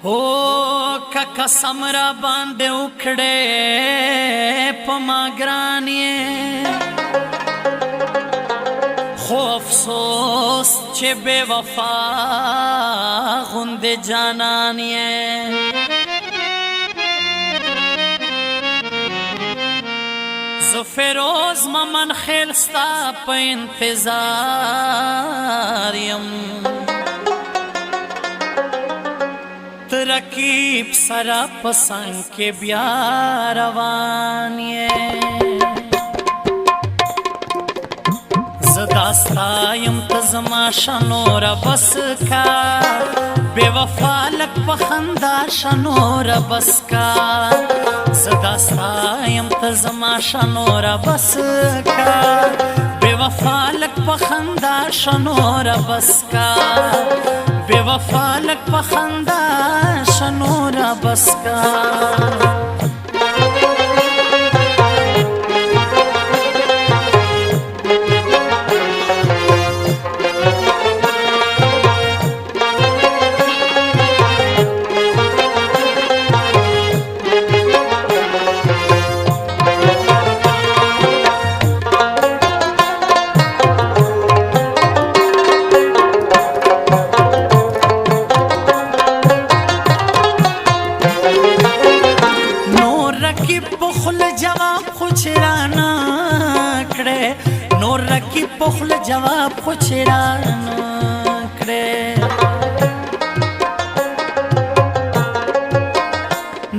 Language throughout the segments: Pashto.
هو که قسم را باندې وکړې په ما ګران یې خو افسوس چې بې وفا غوندې جانان یې زه فیروز ممن خیل ستا په انتظار یم رقیب سره پسنګ کې بیا روان یې زه دا ستا یم ته زما شه نوره بس کا بې وفا لږ په خندا شه نوره بس کا زه دا ستا یم ته زما شه نوره بس کا بې وفا لږ په خندا شه نوره بس کا بے وفا لگ پخندہ شنورا بس کا نور رکی پخل جواب خو چرانو کړې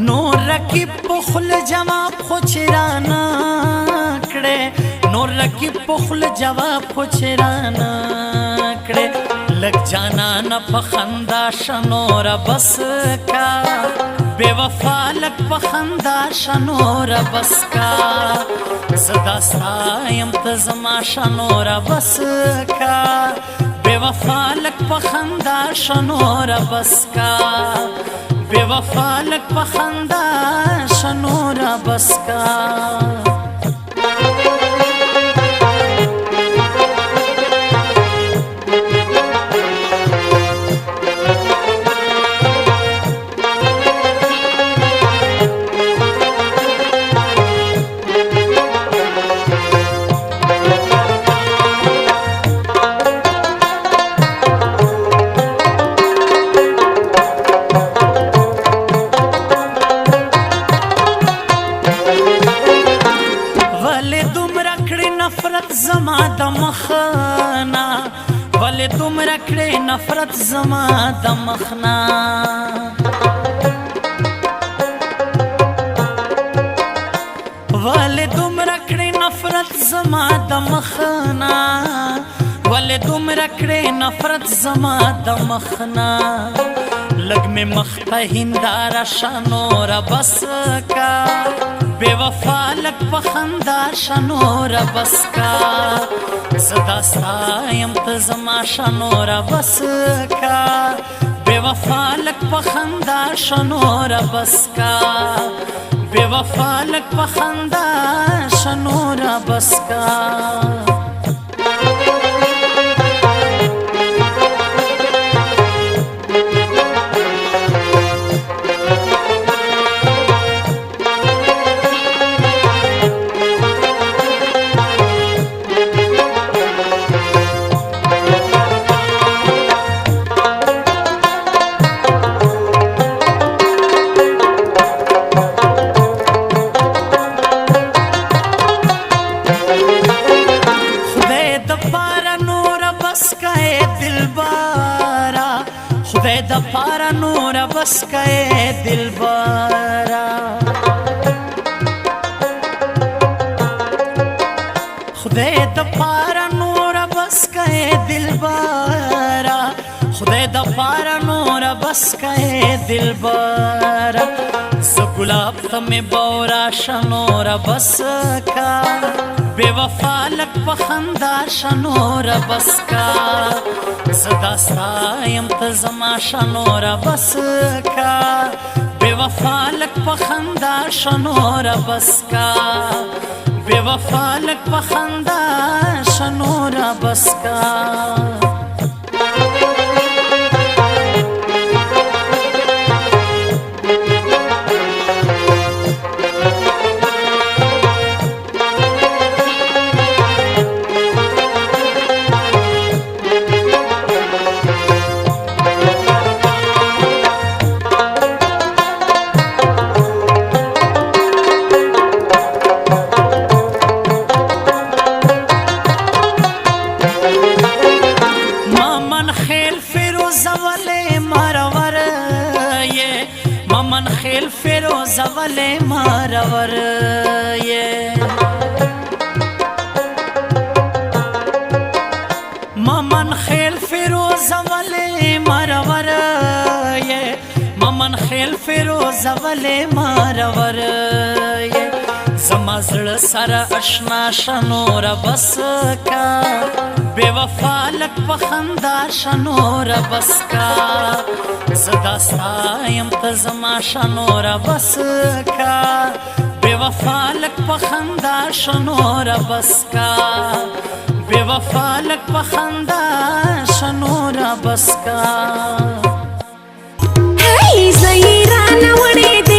نور رکی پخل جواب خو چرانو کړې نور رکی پخل جواب خو چرانو کړې لګ جانا نه پخندا شنور بس کا بے وفا لگ پخندا شنور بس کا صدا سایم تزما شنور بس کا بے وفا لگ پخندا شنور بس کا بے وفا لگ پخندا شنور بس کا زما د مخنا ولې دومره کړې نفرت زما د مخنا ولې دومره کړې نفرت زما د مخنا ولې دومره کړې نفرت زما د مخنا لږ مې مخ ته هنداره شه نوره بس کا بے وفا لگ پخندا شنورا بس کا صدا سایم تزما شنورا بس کا بے وفا لگ پخندا شنورا بس کا بے وفا لگ پخندا شنورا بس کا خدای د پاره نور بس کئ دلبرا خدای د پاره نور بس کئ دلبرا خدای د پاره نور بس کئ دلبرا ز ګلاب ته مې بورا شنور بس کا بے وفا لگ پخندا شنور بس کا صدا سایم تزما شنور بس کا بے وفا لگ پخندا شنور بس کا بے وفا لگ پخندا شنور بس کا فیروز ولې مارور یې ممن خیل فیروز ولې مارور یې ممن خیل فیروز ولې مارور یې ممن خیل فیروز ولې مارور یې زما زړه سره اشنا شنور بس کا بے وفا لک پخندا شنور بس کا صدا سایم ته زما شنور بس کا بے وفا لک پخندا شنور بس کا بے وفا لک پخندا شنور بس کا هی زهیرانه وړې